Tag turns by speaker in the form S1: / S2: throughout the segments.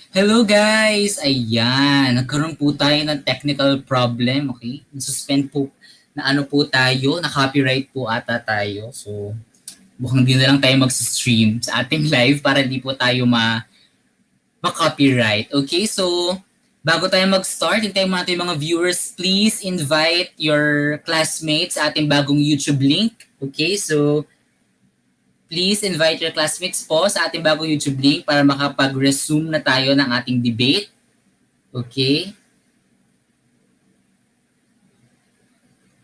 S1: Hello guys! Ayan, nagkaroon po tayo ng technical problem, okay? Nasuspend po na ano po tayo, na copyright po ata tayo. So, mukhang di na lang tayo mag-stream sa ating live para di po tayo ma-copyright. Okay, so bago tayo mag-start, hintayin mo natin yung mga viewers. Please invite your classmates sa ating bagong YouTube link. Okay, so please invite your classmates po sa ating bagong YouTube link para makapag-resume na tayo ng ating debate. Okay.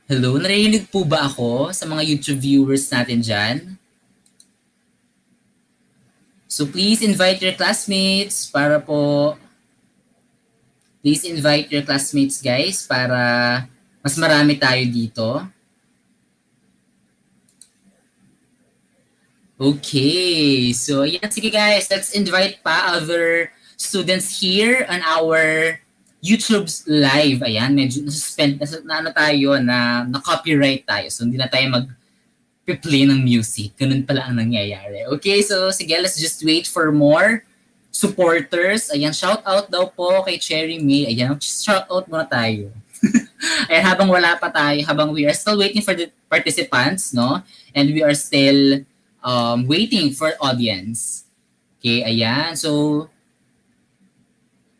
S1: Hello, narinig po ba ako sa mga YouTube viewers natin dyan? So please invite your classmates para po, please invite your classmates guys para mas marami tayo dito. Okay, so yan, sige guys, let's invite pa other students here on our YouTube's live. Ayan, medyo na-suspend, na ano tayo, na copyright tayo. So hindi na tayo mag-play ng music. Ganun pala ang nangyayari. Okay, so sige, let's just wait for more supporters. Ayan, shout out daw po kay Cherry May. Ayan, shout out muna tayo. Ayan, habang wala pa tayo, habang we are still waiting for the participants, no? And we are still waiting for audience. Okay, ayan. So,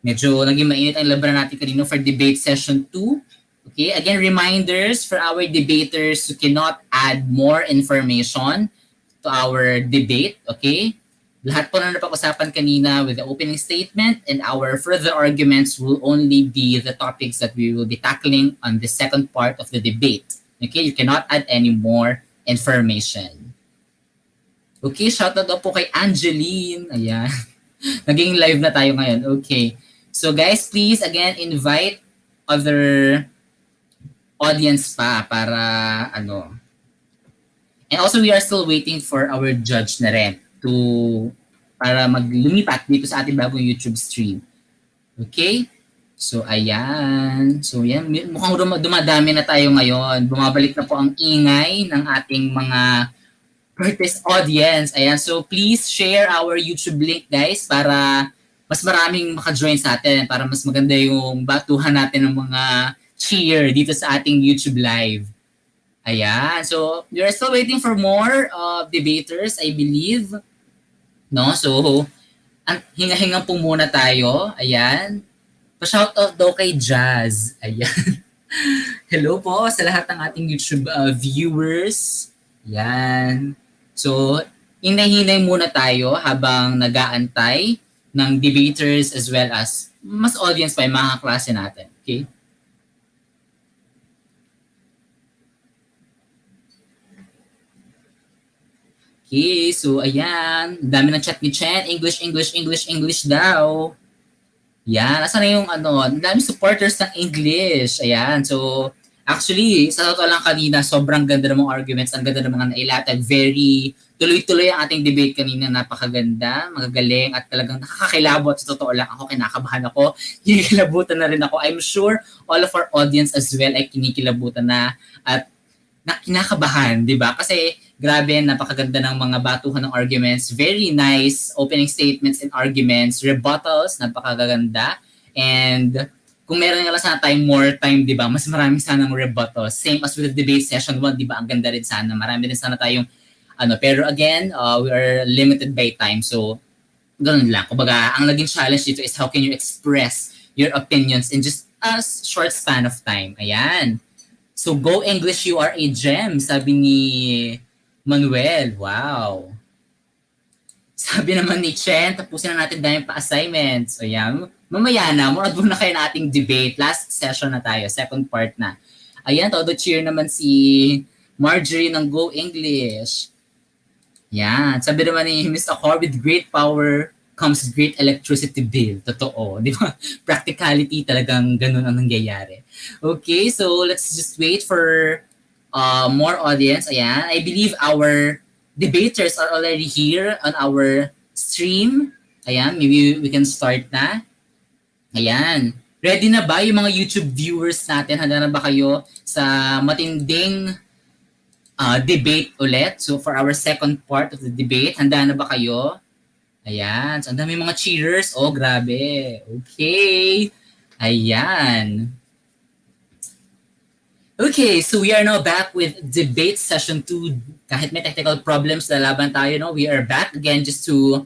S1: medyo naging mainit ang labanan natin kanino for debate session 2. Okay, again, reminders for our debaters who cannot add more information to our debate. Okay, lahat po na napag-usapan kanina with the opening statement and our further arguments will only be the topics that we will be tackling on the second part of the debate. Okay, you cannot add any more information. Okay, shoutout daw po kay Angeline. Ayan. Naging live na tayo ngayon. Okay. So guys, please again invite other audience pa para ano. And also we are still waiting for our judge na rin para maglumipat dito sa ating bagong YouTube stream. Okay? So ayan. So yan, mukhang dumadami na tayo ngayon. Bumabalik na po ang ingay ng ating mga Curtis audience. Ayan, so please share our YouTube link guys para mas maraming maka-join sa atin, para mas maganda yung batuhan natin ng mga cheer dito sa ating YouTube live. Ayan, so we are still waiting for more debaters, I believe. No, so hinga-hinga po muna tayo. Ayan. Pa-shoutout daw kay Jazz. Ayan. Hello po sa lahat ng ating YouTube viewers. Ayan. So, hinay-hinay muna tayo habang nag-aantay ng debaters as well as mas audience pa yung mga klase natin. Okay? Okay, so ayan. Dami ng chat ni Chen. English, English, English, English daw. Yan. Asan na yung ano? Dami supporters ng English. Ayan. So, actually, sa totoo lang kanina, sobrang ganda ng mga arguments. Ang ganda ng mga nailatag. Very tuloy-tuloy ang ating debate kanina. Napakaganda, magagaling, at talagang nakakakilabot. Sa totoo lang, ako kinakabahan ako. Kinikilabutan na rin ako. I'm sure all of our audience as well ay kinikilabutan na at kinakabahan, di ba? Kasi grabe, napakaganda ng mga batuhan ng arguments. Very nice opening statements and arguments. Rebuttals, napakaganda. And kung meron nga lang sana time, more time, di ba? Mas maraming sanang rebuttals. Same as with the debate session 1, di ba? Ang ganda rin sana. Marami rin sana tayong pero again, we are limited by time. So, ganun lang. Kumbaga, ang naging challenge dito is how can you express your opinions in just a short span of time. Ayan. So, go English, you are a gem, sabi ni Manuel. Wow. Sabi naman ni Chen, tapusin na natin dahil pa-assignments. So, yan. Mamaya na, doon na kayo na ating debate. Last session na tayo, second part na. Ayan, todo cheer naman si Marjorie ng Go English. Yan. Sabi naman ni Miss Akor, with great power comes great electricity bill. Totoo. Di ba? Practicality talagang ganun ang nangyayari. Okay, so let's just wait for more audience. Ayan. I believe our debaters are already here on our stream. Ayan, maybe we can start na. Ayan. Ready na ba yung mga YouTube viewers natin? Handa na ba kayo sa matinding debate ulit? So for our second part of the debate, handa na ba kayo? Ayan. So, ang dami mga cheerers. Oh, grabe. Okay. Ayan. Okay, so we are now back with debate session 2. Kahit may technical problems, lalaban tayo, no? We are back again just to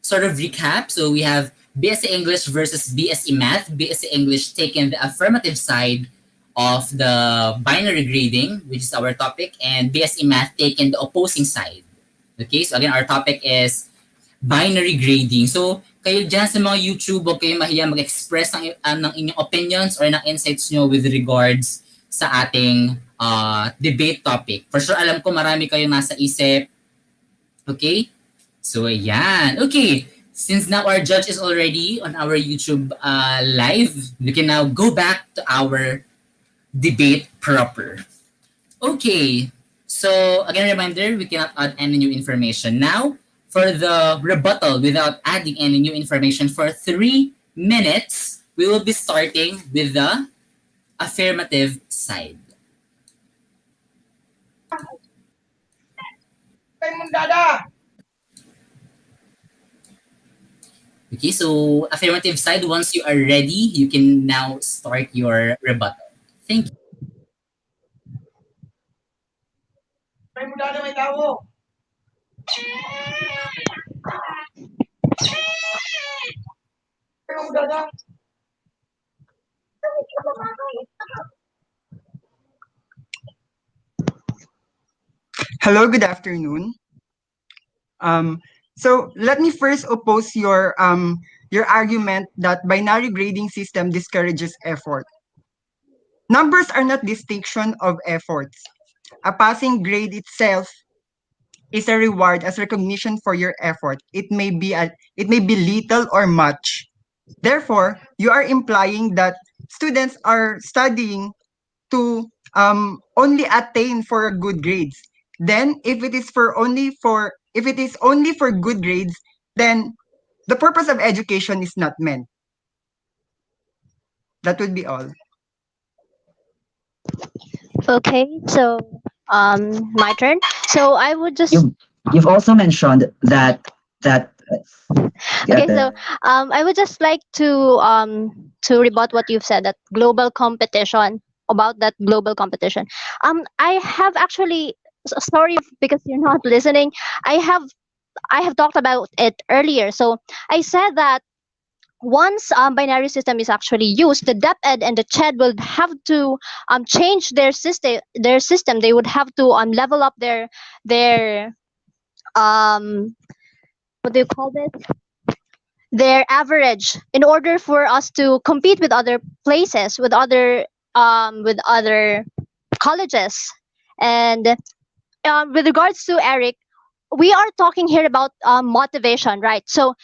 S1: sort of recap. So we have BSc English versus BSc Math. BSc English taking the affirmative side of the binary grading, which is our topic, and BSc Math taking the opposing side. Okay, so again, our topic is binary grading. So, kayo dyan sa mga YouTube, huwag kayo mahiya mag-express ng inyong opinions or ng insights nyo with regards sa ating debate topic. For sure, alam ko marami kayong nasa isip. Okay? So, ayan. Okay. Since now our judge is already on our YouTube live, we can now go back to our debate proper. Okay. So, again, reminder, we cannot add any new information. Now, for the rebuttal without adding any new information for 3 minutes, we will be starting with the affirmative side. Okay, so affirmative side, once you are ready, you can now start your rebuttal. Thank you.
S2: Hello, good afternoon. So let me first oppose your argument that binary grading system discourages effort. Numbers are not distinction of efforts. A passing grade itself is a reward as recognition for your effort. It may be little or much. Therefore, you are implying that students are studying to only attain for good grades. Then, if it is only for good grades, then the purpose of education is not met. That would be all.
S3: Okay, so my turn. So I would just
S4: You've also mentioned that
S3: okay. So I would just like to rebut what you've said, that global competition, about that global competition. I have actually sorry because you're not listening. I have talked about it earlier. So I said that once binary system is actually used, the DepEd and the CHED will have to change their system. They would have to level up their what do you call this? Their average, in order for us to compete with other places, with other colleges. And with regards to Eric, we are talking here about motivation, right? So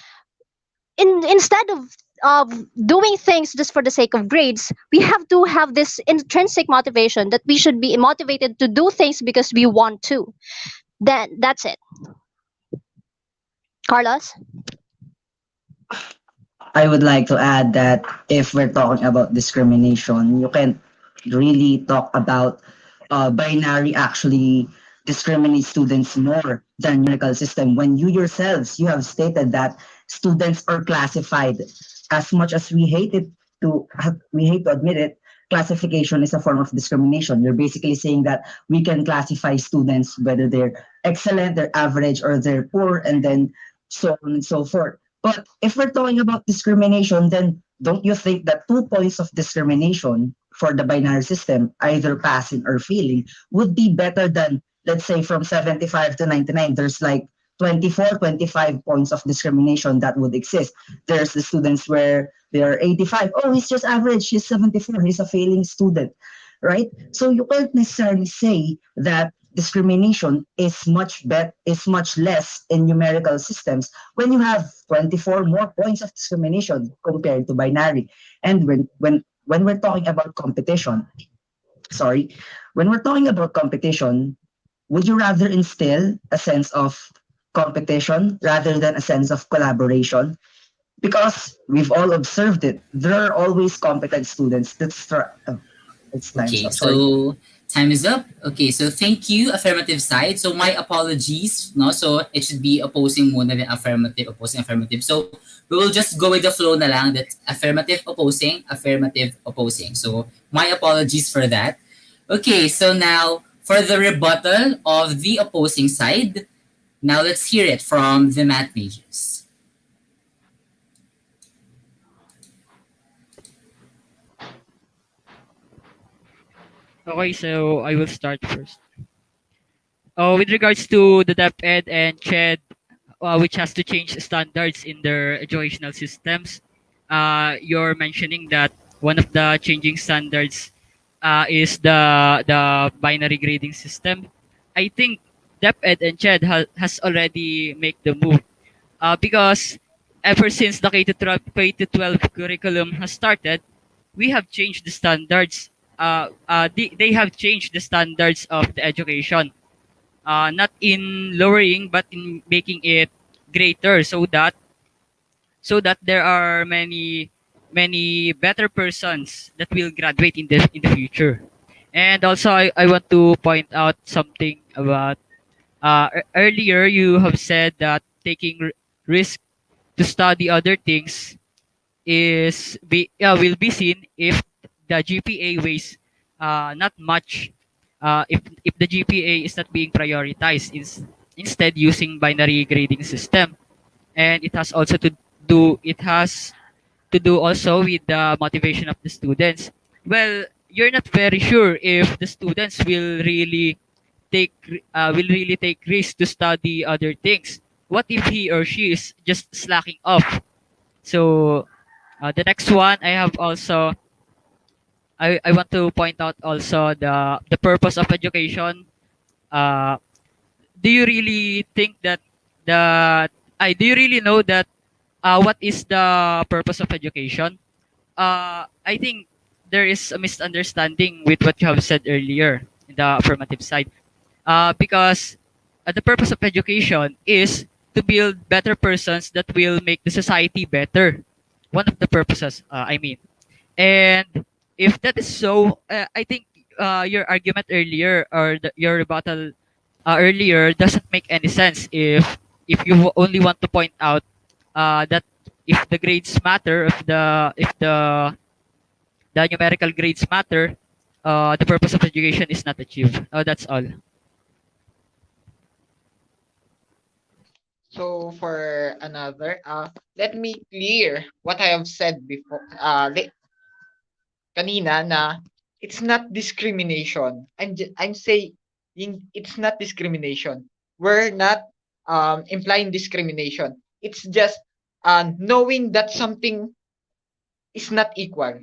S3: instead of doing things just for the sake of grades, we have to have this intrinsic motivation, that we should be motivated to do things because we want to. Then that's it. Carlos?
S4: I would like to add that if we're talking about discrimination, you can really talk about binary actually discriminate students more than numerical system when you yourselves you have stated that students are classified. As much as we hate to admit it, classification is a form of discrimination. You're basically saying that we can classify students whether they're excellent, they're average, or they're poor, and then so on and so forth. But if we're talking about discrimination, then don't you think that 2 points of discrimination for the binary system, either passing or failing, would be better than, let's say, from 75 to 99? There's like 24, 25 points of discrimination that would exist. There's the students where they are 85. Oh, he's just average. He's 74. He's a failing student, right? So you can't necessarily say that discrimination is much less in numerical systems when you have 24 more points of discrimination compared to binary. And when we're talking about competition, when we're talking about competition, would you rather instill a sense of competition rather than a sense of collaboration? Because we've all observed it. There are always competent students that it's time.
S1: Okay,
S4: Sorry.
S1: so Time is up. Okay, so thank you, affirmative side. So my apologies, no? So it should be opposing muna than affirmative, opposing, affirmative. So we will just go with the flow na lang. That affirmative, opposing, affirmative, opposing. So my apologies for that. Okay, so now for the rebuttal of the opposing side, now let's hear it from the math majors.
S5: Okay, so I will start first. With regards to the DepEd and CHED, which has to change standards in their educational systems, you're mentioning that one of the changing standards is the binary grading system. I think DepEd and CHED has already made the move because ever since the K to 12 curriculum has started, we have changed the standards. They have changed the standards of the education, not in lowering but in making it greater, so that there are many better persons that will graduate in the future. And also, I want to point out something about earlier you have said that taking risk to study other things will be seen if the GPA weighs not much, if the GPA is not being prioritized, instead using binary grading system. And it has to do also with the motivation of the students. Well, you're not very sure if the students will really take risks to study other things. What if he or she is just slacking off? So the next one, I want to point out also the purpose of education. Uh, do you really think that I do you really know that what is the purpose of education? I think there is a misunderstanding with what you have said earlier in the affirmative side. Because the purpose of education is to build better persons that will make the society better. One of the purposes, I mean. And if that is so, I think your argument earlier, or your rebuttal earlier, doesn't make any sense if you only want to point out that if the grades matter, if the numerical grades matter, the purpose of education is not achieved. That's all.
S6: So for another, let me clear what I have said before, kanina na it's not discrimination. I'm saying it's not discrimination. We're not implying discrimination. It's just knowing that something is not equal,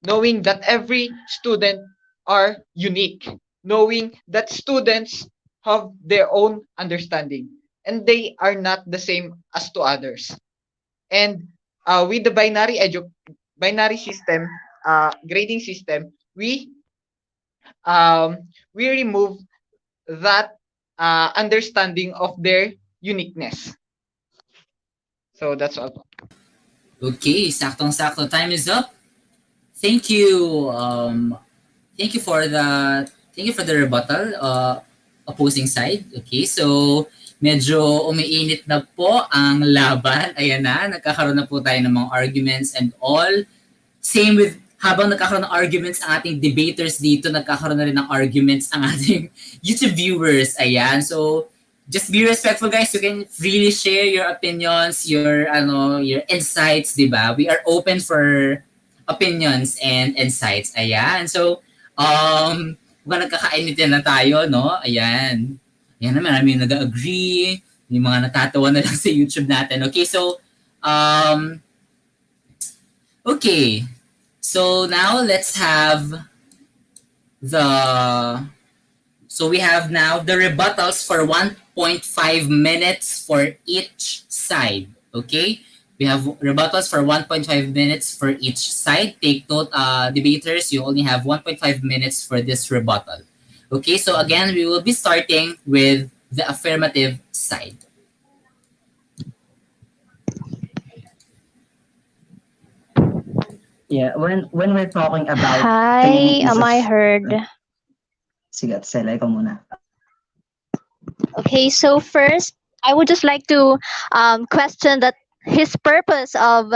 S6: knowing that every student are unique, knowing that students have their own understanding and they are not the same as to others. And with the binary system, grading system, we remove that understanding of their uniqueness. So that's all.
S1: Okay, saktong-sakto. Time is up. Thank you. Thank you for the rebuttal, opposing side. Okay, so medyo umiinit na po ang laban. Ayan na, nagkakaroon na po tayo ng mga arguments and all. Same with, habang nagkakaroon ng arguments ang ating debaters dito, nagkakaroon na rin ng arguments ang ating YouTube viewers. Ayan, so just be respectful, guys. You can freely share your opinions, your insights, di ba? We are open for opinions and insights. Ayan. So, mukhang nagkakainitin na tayo, no? Ayan. Ayan na, marami yung nag-agree. Yung mga natatawa na lang sa YouTube natin. Okay, so, okay. So, now let's have we have now the rebuttals for 1.5 minutes for each side. Okay? We have rebuttals for 1.5 minutes for each side. Take note, debaters, you only have 1.5 minutes for this rebuttal. Okay, so again, we will be starting with the affirmative side.
S4: Yeah, when we're talking about
S3: Hi, am I heard?
S4: Sige, Sela, ikaw muna.
S3: Okay, so first, I would just like to question that his purpose of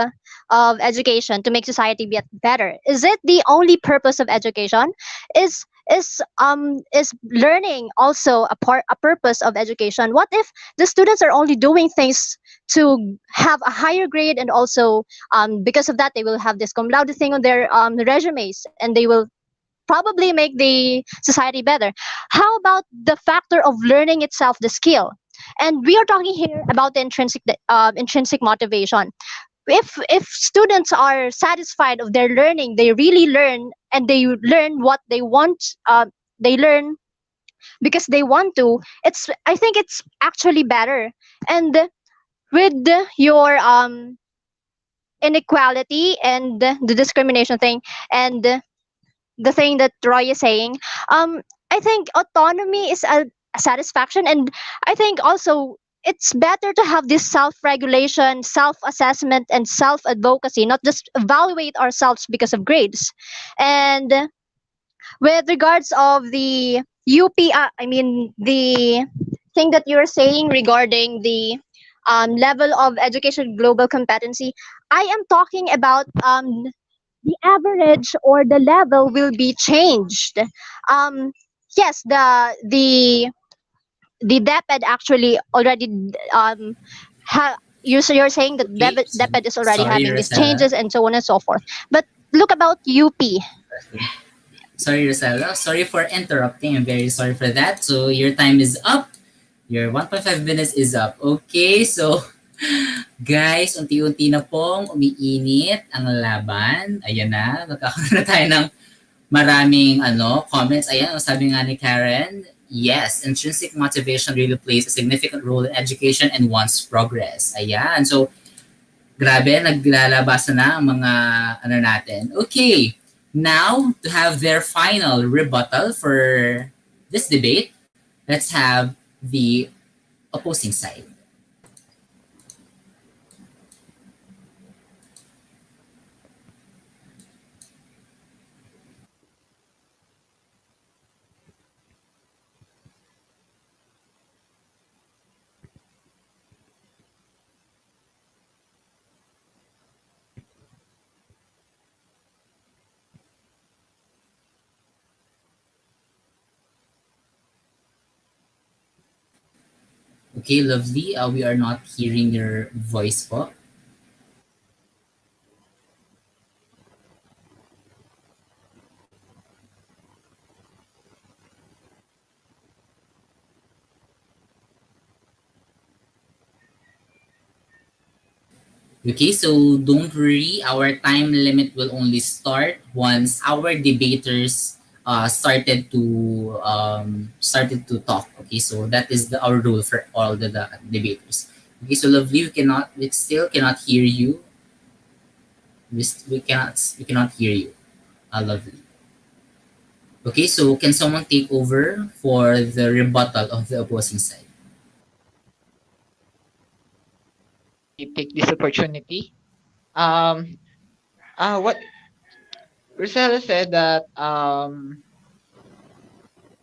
S3: education to make society be better. Is it the only purpose of education? Is learning also a purpose of education? What if the students are only doing things to have a higher grade, and also because of that they will have this cum laude thing on their resumes, and they will probably make the society better? How about the factor of learning itself, the skill? And we are talking here about the intrinsic motivation. If students are satisfied of their learning, they really learn, and they learn what they want. They learn because they want to. I think it's actually better. And with your inequality and the discrimination thing, and the thing that Roy is saying, I think autonomy is a satisfaction, and I think also it's better to have this self-regulation, self-assessment, and self-advocacy, not just evaluate ourselves because of grades. And with regards of the UP, I mean the thing that you're saying regarding the level of education global competency, I am talking about the average or the level will be changed. Um, yes, the DepEd actually already you're saying that
S1: Okay, so
S3: DepEd is already
S1: sorry,
S3: having these
S1: Rosella.
S3: changes and so on and so forth. But look about UP.
S1: Sorry, Rosella. Sorry for interrupting. I'm very sorry for that. So your time is up. Your 1.5 minutes is up. Okay, so guys, unti-unti na pong umiinit ang laban. Ayan na, magkakaroon na tayo ng maraming comments. Ayan, sabi nga ni Karen, yes, intrinsic motivation really plays a significant role in education and one's progress. Ayan, so grabe, naglalabasan na ang mga natin. Okay, now to have their final rebuttal for this debate, let's have the opposing side. Okay, lovely. We are not hearing your voice po. Okay, so don't worry. Our time limit will only start once our debaters started to talk. Okay, so that is our rule for all the debaters. Okay, so lovely. We still cannot hear you. We cannot hear you. Lovely. Okay, so can someone take over for the rebuttal of the opposing side?
S6: Take this opportunity. Um, what Rosella said that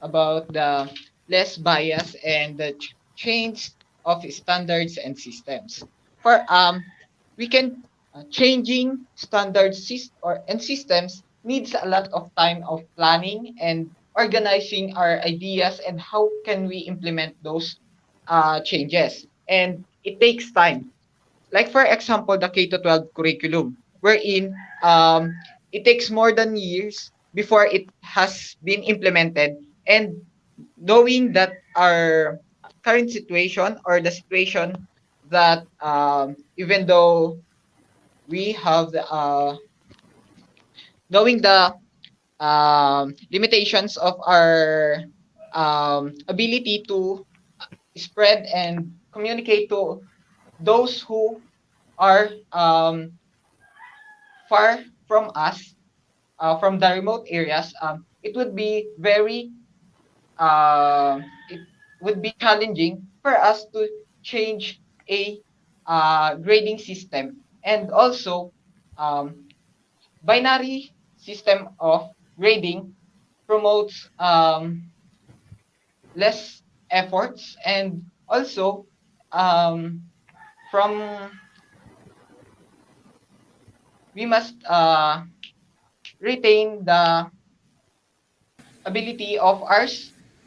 S6: about the less bias and the change of standards and systems. For we can changing standards and systems needs a lot of time of planning and organizing our ideas and how can we implement those changes. And it takes time. Like for example, the K to 12 curriculum, wherein it takes more than years before it has been implemented. And knowing that our current situation or the situation that even though we have the knowing the limitations of our ability to spread and communicate to those who are far from us, from the remote areas, it would be very it would be challenging for us to change a grading system. And also, binary system of grading promotes less efforts, and also um, from we must retain the ability of our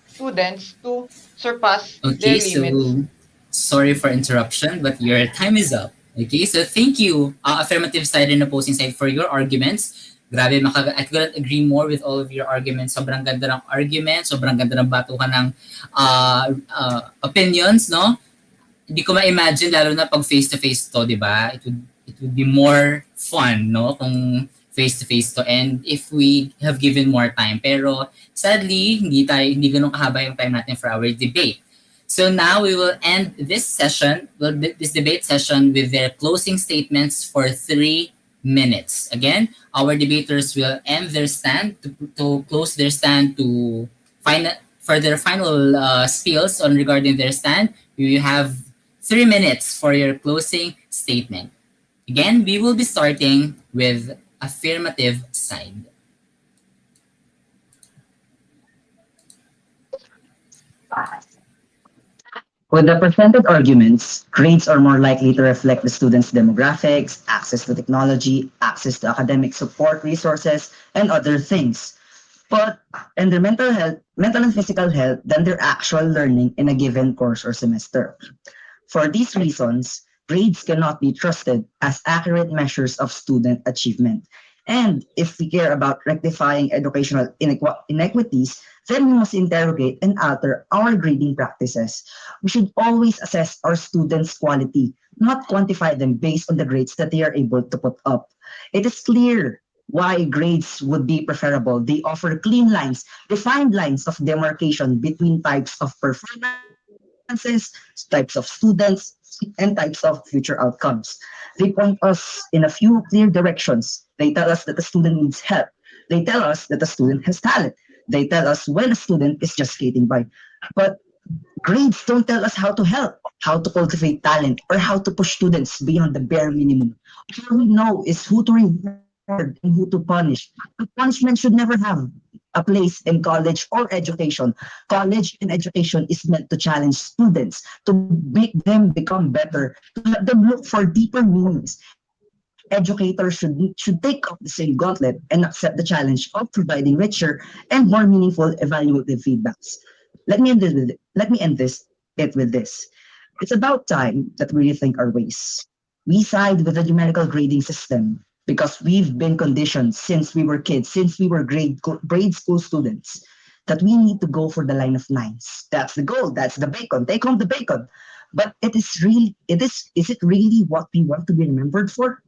S6: students to surpass
S1: Okay,
S6: their limits.
S1: so sorry for interruption, but your time is up. Okay, so thank you, affirmative side and opposing side, for your arguments. Grabe, I couldn't agree more with all of your arguments. Sobrang ganda ng argument, sobrang ganda ng batuhan ng opinions, no? Hindi ko ma-imagine lalo na pag face-to-face to, di ba? It would be more fun, no? Kung face-to-face to and if we have given more time. Pero sadly, hindi ganun kahaba yung time natin for our debate. So now we will end this session, this debate session with their closing statements for 3 minutes. Again, our debaters will end their stand to close their stand to final for their final spills on regarding their stand. You have 3 minutes for your closing statement. Again, we will be starting with affirmative side.
S4: With the presented arguments, grades are more likely to reflect the student's demographics, access to technology, access to academic support resources, and other things. But and their mental and physical health than their actual learning in a given course or semester. For these reasons, grades cannot be trusted as accurate measures of student achievement. And if we care about rectifying educational inequities, then we must interrogate and alter our grading practices. We should always assess our students' quality, not quantify them based on the grades that they are able to put up. It is clear why grades would be preferable. They offer clean lines, defined lines of demarcation between types of performances, types of students, and types of future outcomes. They point us in a few clear directions. They tell us that the student needs help. They tell us that the student has talent. They tell us when a student is just skating by. But grades don't tell us how to help, how to cultivate talent, or how to push students beyond the bare minimum. All we know is who to reward and who to punish. But punishment should never have a place in college or education. College and education is meant to challenge students, to make them become better, to let them look for deeper meanings. Educators should take up the same gauntlet and accept the challenge of providing richer and more meaningful evaluative feedbacks. Let me end this it with this. It's about time that we rethink our ways. We side with the numerical grading system because we've been conditioned since we were kids, since we were grade school students, that we need to go for the line of nines. That's the goal. That's the bacon. Take home the bacon. But is it really what we want to be remembered for?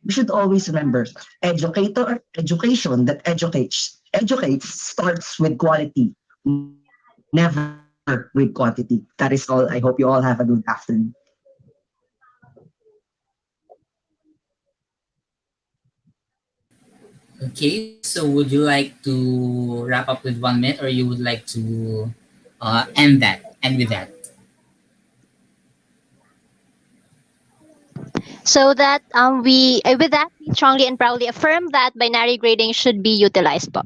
S4: We should always remember education that educates starts with quality, never with quantity. That is all. I hope you all have a good afternoon.
S1: Okay, so would you like to wrap up with 1 minute or you would like to end with that?
S3: So that with that we strongly and proudly affirm that binary grading should be utilized po.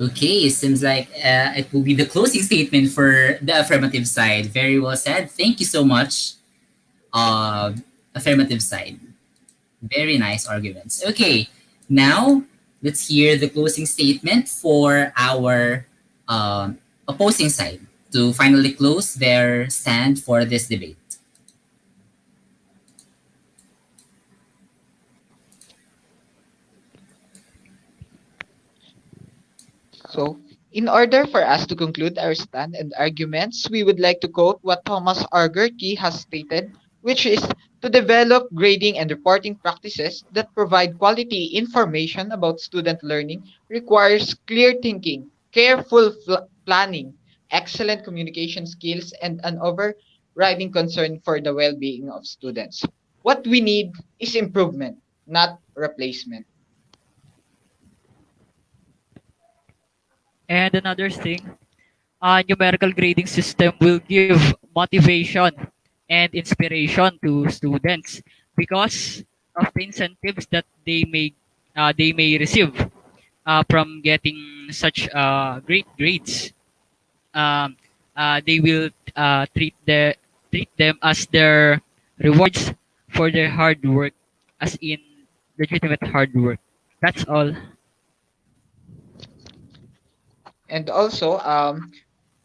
S1: Okay, it seems like it will be the closing statement for the affirmative side. Very well said. Thank you so much, uh, affirmative side. Very nice arguments. Okay, now let's hear the closing statement for our opposing side to finally close their stand for this debate.
S6: So, in order for us to conclude our stand and arguments, we would like to quote what Thomas R. Gerke has stated, which is to develop grading and reporting practices that provide quality information about student learning requires clear thinking, careful planning, excellent communication skills, and an overriding concern for the well-being of students. What we need is improvement, not replacement.
S5: And another thing, a numerical grading system will give motivation and inspiration to students, because of the incentives that they may receive from getting such great grades. Um, they will treat them as their rewards for their hard work, as in legitimate hard work. That's all.
S6: And also,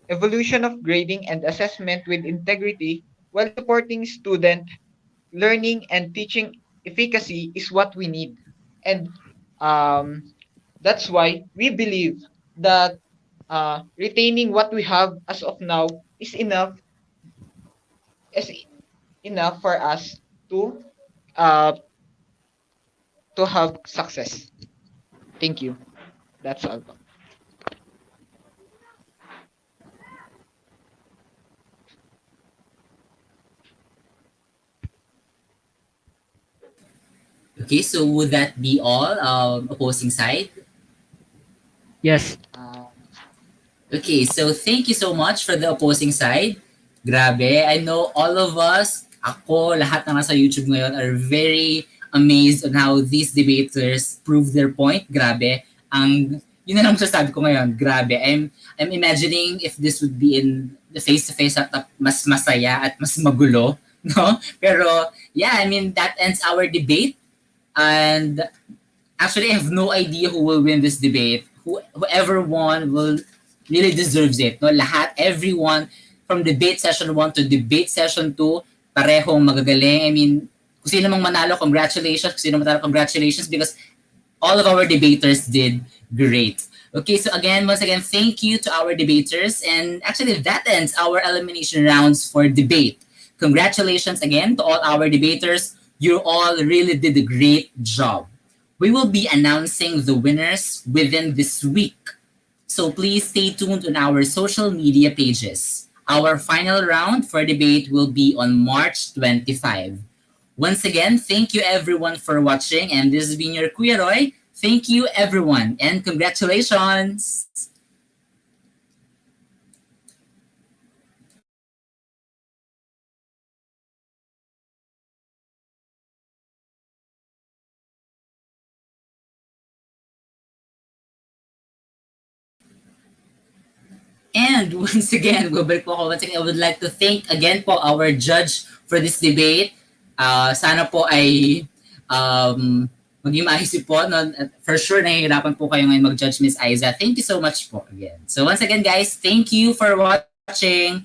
S6: evolution of grading and assessment with integrity while supporting student learning and teaching efficacy is what we need. And um, that's why we believe that retaining what we have as of now is enough for us to uh, to have success. Thank you. That's all.
S1: Okay, so would that be all, opposing side?
S5: Yes.
S6: Uh,
S1: Okay, so thank you so much for the opposing side. Grabe, I know all of us, ako, lahat ng nasa YouTube ngayon are very amazed on how these debaters prove their point. Grabe. Yun na lang masasabi ko ngayon. Grabe. I'm imagining if this would be in the face-to-face at mas masaya at mas magulo. No? Pero, yeah, I mean, that ends our debate. And actually, I have no idea who will win this debate. Whoever won will really deserves it. No, lahat, everyone from debate session 1 to debate session 2, parehong magagaling. I mean, kung sino mang manalo, congratulations. Kung sino manalo, congratulations because all of our debaters did great. Okay, so again, once again, thank you to our debaters. And actually, that ends our elimination rounds for debate. Congratulations again to all our debaters. You all really did a great job. We will be announcing the winners within this week. So please stay tuned on our social media pages. Our final round for debate will be on March 25. Once again, thank you everyone for watching, and this has been your Kuya Roy. Thank you everyone, and congratulations! And once again, babalik po ako. Once again, I would like to thank again po our judge for this debate. Sana po ay maging maisip po. No? For sure, nahihirapan po kayo ngayon mag-judge Miss Aiza. Thank you so much po again. So once again, guys, thank you for watching.